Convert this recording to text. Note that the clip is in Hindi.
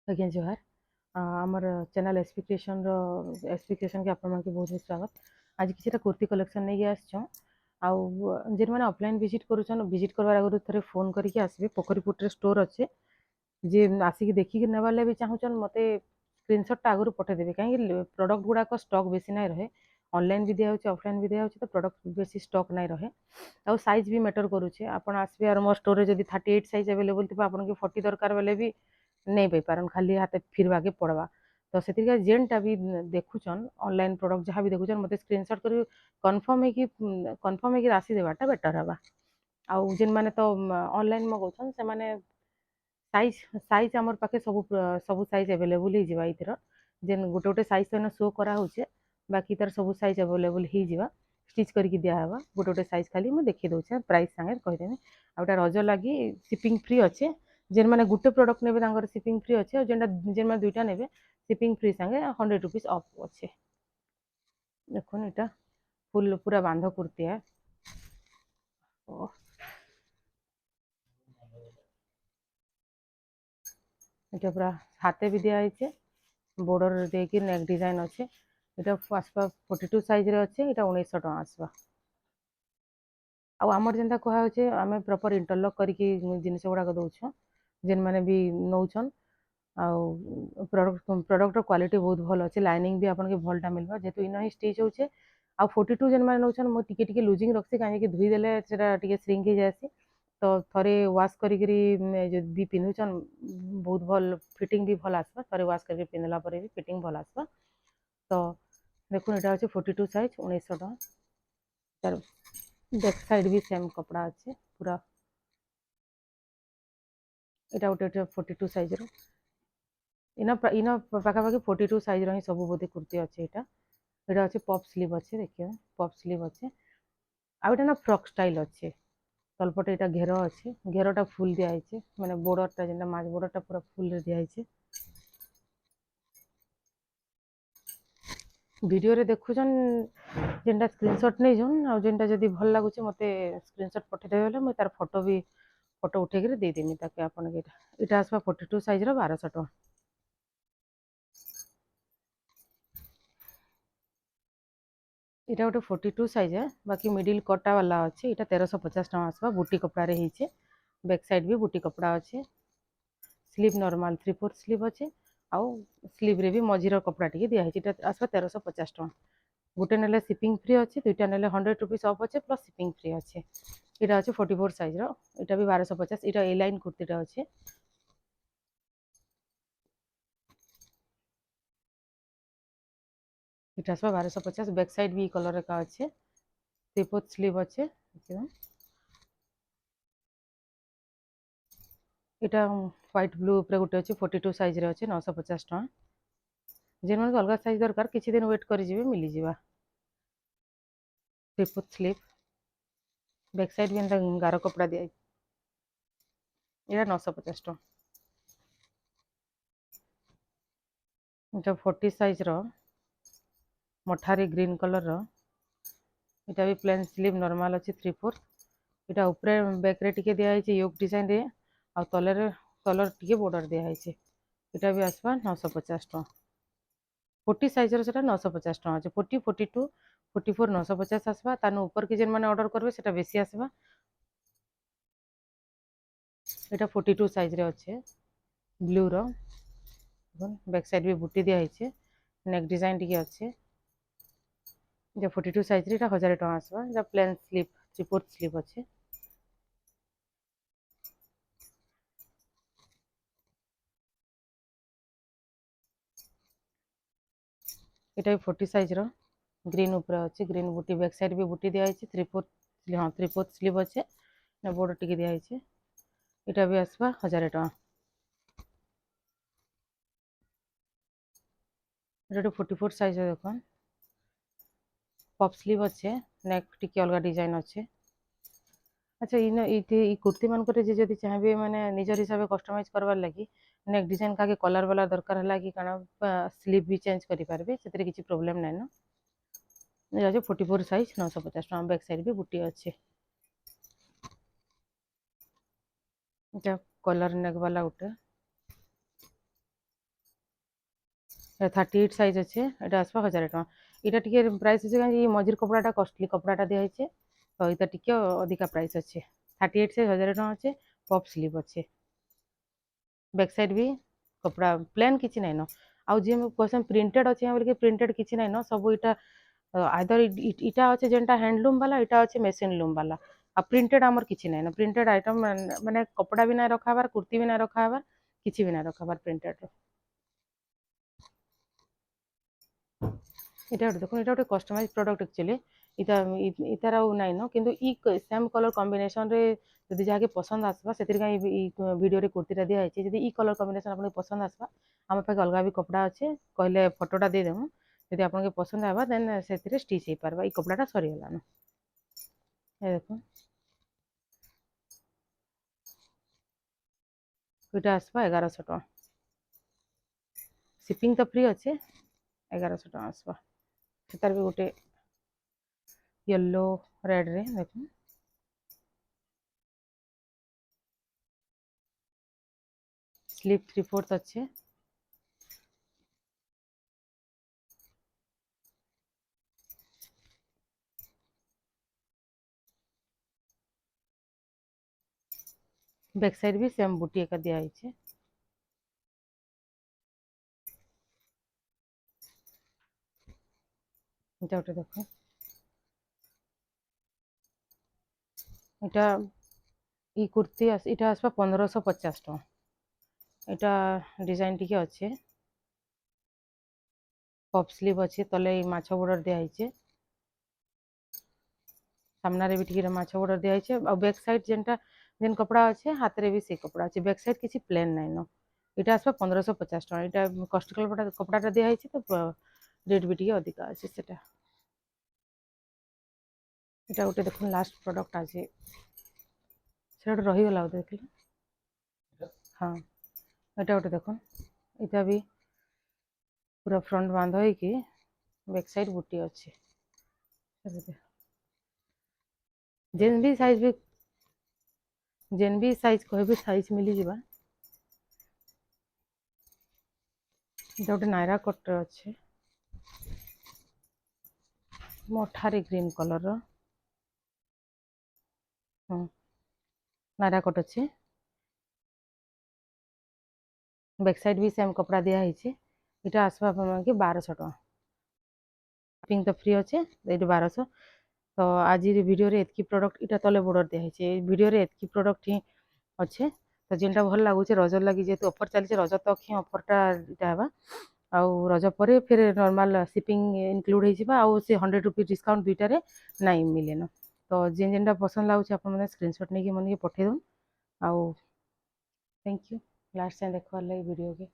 ଆଜ୍ଞା ଜୁହାର। ଆମର ଚ୍ୟାନେଲ୍ ଏସ୍ପିକ୍ରେସନ୍ के ଆପଣ ମାନଙ୍କୁ ବହୁତ ବହୁତ ସ୍ୱାଗତ। ଆଜି କିଛିଟା କୁର୍ତ୍ତୀ କଲେକ୍ସନ୍ ନେଇକି ଆସିଛୁଁ। ଆଉ ଯେନ୍ମାନେ ଅଫଲାଇନ୍ ଭିଜିଟ୍ କରୁଛନ୍, ଭିଜିଟ୍ କରବାର ଆଗରୁ ଥରେ ଫୋନ୍ କରିକି ଆସିବେ। ପୋଖରୀପୁଟରେ ଷ୍ଟୋର୍ ଅଛେ, ଯେ ଆସିକି ଦେଖିକି ନେବାର୍ ଲାଗି ବି ଚାହୁଁଛନ୍ ମତେ ସ୍କ୍ରିନସଟ୍ଟା ଆଗରୁ ପଠେଇଦେବେ। କାହିଁକି ପ୍ରଡ଼କ୍ଟ ଗୁଡ଼ାକ ଷ୍ଟକ୍ ବେଶୀ ନାଇଁ ରହେ। ଅନଲାଇନ୍ ବି ଦିଆହେଉଛି, ଅଫଲାଇନ୍ ବି ଦିଆହେଉଛି, ତ ପ୍ରଡ଼କ୍ଟ ବେଶୀ ଷ୍ଟକ୍ ନାଇଁ ରହେ। ଆଉ ସାଇଜ୍ ବି ମ୍ୟାଟର୍ କରୁଛେ। ଆପଣ ଆସିବେ ଆର୍ ମୋ ଷ୍ଟୋର୍ରେ ଯଦି 38 ସାଇଜ୍ ଆଭେଲେବୁଲ୍ ଥିବ, ଆପଣଙ୍କୁ 40 ଦରକାର ବେଲେ ବି नहीं पाई पारन, खाली हाथे फिरवाके पड़वा। तो से जेनटा भी देखुचन ऑनलाइन प्रोडक्ट जहाँ भी देखुचन मते स्क्रीनशॉट कर कन्फर्म है कि राशि देवाटा बेटर हवा। आउ जेन माने तो ऑनलाइन मगौछन से माने साइज साइज हमर पाखे सब साइज अवेलेबल ही जिवा इथर। जेन गोटे गोटे साइज तो शो करा होचे, बाकी तार सब साइज अवेलेबल ही जिवा। स्टिच करके दिया हवा। गोटे गोटे साइज खाली मैं देखि दउछे, प्राइस संगे कहि देनी। आउटा रज लागी शिपिंग फ्री अच्छे। जेन माने गुटे प्रोडक्ट नेबे तांगर शिपिंग फ्री अच्छे, और जेन माने दुईटा नेबे शिपिंग फ्री संगे 100 रुपीस ऑफ अच्छे। देखो इटा फुल पूरा बांध कुर्ती है। इटा पूरा हाथे भी दिया है, बॉर्डर देकी नेक डिजाइन अच्छे। इटा आसपा 42 साइज रे अच्छे। इटा 1900 टका आसवा। आमर जेनता कहे आम प्रॉपर इंटरलॉक करके जिनस गुड़ाक दौछ, जेन मैंने भी नौछन। प्रॉडक्ट क्वालिटी बहुत भल अच्छे। लाइनिंग भी आपन के भलटा मिलबा, जेतु इन ही स्टिच होचे। आ 42 जेन मैंने नौछन मो टिके टिके लूजिंग रखसी, काहे धुई देले सेटा टिके श्रिंक हो जासी। तो थरे वाश करी भी पिंधुचन, बहुत भल फिटिंग भी भल आसबा। थरे वाश करके पिंधला परे भी फिटिंग भल आसबा। तो देखुन एटा होचे 42 साइज 1900 टका। तार बैक साइड भी सेम कपड़ा अच्छे पूरा। एटा गोटे 42 साइज रो। इन पाखापाखि 42 साइज रो ही सब बोधे कुर्ती अच्छे। एटा अच्छे पफ स्लीव अच्छे। देखिए पफ स्लीव अच्छे। आ एटा ना फ्रॉक स्टाइल अच्छे। तलपटे एटा घेर अच्छे। घेरटा फुल दिया है, माने बॉर्डरटा जेनटा माज बॉर्डरटा पूरा फुल रे दिया है। वीडियो रे देखुछन जेनटा स्क्रीनशॉट नहीं जोन, आ जेनटा जदी भल लागुचे मते स्क्रीनशॉट पठे देबे ले, मैं तार फोटो उठे के दे देमी ताके आपन के। एटा आसबा 42 साइज रो 1200 टका। এটা গোটে 42 সাইজ है, बाकी मिडिल कटा वाला अच्छे। এটা 1350 टका आसबा। बुटी कपड़ा रे हिचे। बैक साइड भी बुटी कपड़ा अच्छे। स्लीव नॉर्मल 3/4 स्लीव अच्छे। आउ स्लीव रे भी मझीर कपड़ा टिके दिया है। এটা आसबा 1350 टका। गोटे नेले शिपिंग फ्री अच्छे, दुईटा नेले 100 रुपीस ऑफ अच्छे प्लस शिपिंग फ्री अच्छे। এটা আছে 44 সাইজ रो। এটা भी 1250। এটা এ লাইন কুর্তিটা আছে। এটা আসবা 1250। बैक साइड भी कलर का अच्छे। 3/4 स्लीव अच्छे। এটা व्हाइट ब्लू ऊपर गोटे अच्छे 42 साइज रे अच्छे 950 टका। जेन मन अलग साइज दरकार किछि दिन वेट करि जिवे मिली जिवा। 3/4 स्लीव। बैक साइड भी एंता गारो कपड़ा दिया। এটা 950 टका। এটা 40 साइज रो मठारी ग्रीन कलर रो। এটা भी प्लेन स्लीव नॉर्मल अच्छे 3/4। এটা ऊपर बैक रे टिके दिया है योक डिजाइन रे, आ तलर टिके बॉर्डर दिया है। এটা भी आसबा 950 टका। 40 साइज रो सेटा 950 टका আছে। 40 42 44 950 आसबा। तानु ऊपर के जेन माने ऑर्डर करबे सेटा बेसी आसबा। এটা 42 साइज रे अच्छे ब्लू रो। बैक साइड भी बुटी दिया है। नेक डिजाइन टिके अच्छे। जो 42 साइज रे 1000 टका आसबा। जो प्लेन स्लीव 3/4 स्लीव अच्छे। এটা 40 साइज रो ग्रीन ऊपर अच्छे। ग्रीन बुटी बैक साइड भी बुटी दिया है। 3/4 हाँ 3/4 स्लीव अच्छे। बॉर्डर टिके दिया है। এটা भी आसबा 1000 टका। এটা 44 साइज देखो पफ स्लीव अच्छे। नेक टिके अलग डिजाइन अच्छे। अच्छा इन ई कुर्ती मान जदि चाहिए मैंने निजर हिसाब से कस्टमाइज करवार लगी नेक डिजाइन का कलर वाला दरकार है कि काना स्लीव भी चेंज करेंगे से किसी प्रोब्लेम ना न। 44 साइज 950 टका। बैक साइड भी बुटी अच्छे। कलर नेक वाला गोटे 38 साइज अच्छे এটা আসবা 1000 টাকা এটা টিকে প্রাইস আছে কারণ এই মজির কপড়াটা কস্টলি কপড়াটা দেয়া হয়েছে তো এটা টিকে ଅଧିକା প্রাইস আছে 38 সাইজ 1000 টাকা আছে পপ স্লিভ আছে बैक साइड भी कपड़ा प्लेन किसी नाइन आउ जी क्वेश्चन प्रिंटेड अच्छे बोलिक प्रिंटेड किसी नाइन सब इटा आइदर इटा अच्छे जेनटा हैंडलूम वाला इटा अच्छे मेसीन लूम वाला आ प्रिंटेड आमर किसी नाइन प्रिंटेड आइटम माने कपड़ा भी ना रखाबार कुर्ती भी ना रखाबार किसी भी ना रखाबार प्रिंटेड এটা ଗୋଟେ ଦେଖୁন এটা ଗୋଟେ କଷ୍ଟମାଇଜ ପ୍ରଡକ୍ଟ ଆକ୍ଚୁଆଲି ଇଟା ଇତାର ଆଉ ନାଇଁ ନ କିନ୍ତୁ ଇ ସେମ୍ କଲର କମ୍ବିନେସନରେ ଯଦି ଯାହାକେ ପସନ୍ଦ ଆସବା ସେଥିରେ କାଇଁ ଇ ଭିଡ଼ିଓରେ କୁର୍ତ୍ତୀଟା ଦିଆହେଇଛି ଯଦି ଇ କଲର କମ୍ବିନେସନ ଆପଣଙ୍କୁ ପସନ୍ଦ ଆସବା ଆମ ପାଖେ ଅଲଗା ବି କପଡ଼ା ଅଛି କହିଲେ ଫଟୋଟା ଦେଇଦେମୁ ଯଦି ଆପଣଙ୍କୁ ପସନ୍ଦ ହେବା ଦେନ୍ ସେଥିରେ ଷ୍ଟିଚ୍ ହେଇପାରିବା ଇ କପଡ଼ାଟା ସରିଗଲାନ ଏ ଦେଖୁନ୍ ଏଇଟା ଆସବା 1100 ଟଙ୍କା ସିପିଂ ତ ଫ୍ରି ଅଛି 1100 ଟଙ୍କା ଆସବା ସେତାର ବି ଗୋଟେ येलो रेड रे देखो स्लीव 3/4 अच्छे बैक साइड भी सेम बुटी एका दिया है गोटे देख इटा इ कुर्ती इटा आसपा 1550 टका इटा डिजाइन टिके अच्छे पफ स्लीव अच्छे तले माछ बॉर्डर दिया है सामने भी टिके माछ बॉर्डर दिया है और बैक साइड जेनटा जेन कपड़ा अच्छे हाथ रे भी से कपड़ा अच्छे बैक साइड किसी प्लेन नाइन न इटा आसपा 1550 टका इटा कस्ट कपड़ा दिया है तो रेट भी टिके अधिका अच्छे सेटा এটা গোটে দেখুন লাস্ট প্রডক্ট আছে সেটা গোটে রহিগলা গোটে দেখলে হ্যাঁ এটা গোটে দেখুন এটা भी पूरा फ्रंट बांध होइकी बैक साइड बुटी अच्छे जेन भी साइज कहबे साइज मिली जावा এটা গোটে নাইরা কট अच्छे मठारे ग्रीन कलर नायरा कट अच्छे बैक साइड भी सेम कपड़ा दिया है इटा आसवा कि 1200 टका पिंक तो फ्री अच्छे ये 1200 तो आज वीडियो रे एतकी प्रोडक्ट इटा तले बॉर्डर दिया है वीडियो रे एतकी प्रोडक्ट ही अच्छे तो जेनटा भल लगुच रज लगी जेहेतु ऑफर चलছে रज तक ही ऑफरटा इटा हेबा आउ रज पर फिर नॉर्मल शिपिंग इनक्लूड हो आउ से 100 रुपीज डिस्काउंट दुईटारे नाई मिलेन तो जेन जेनटा पसंद लगुच आप स्क्रीनशॉट नहीं मन के पठे दउन आउ थैंक यू लास्ट टाइम देखवार लगी वीडियो के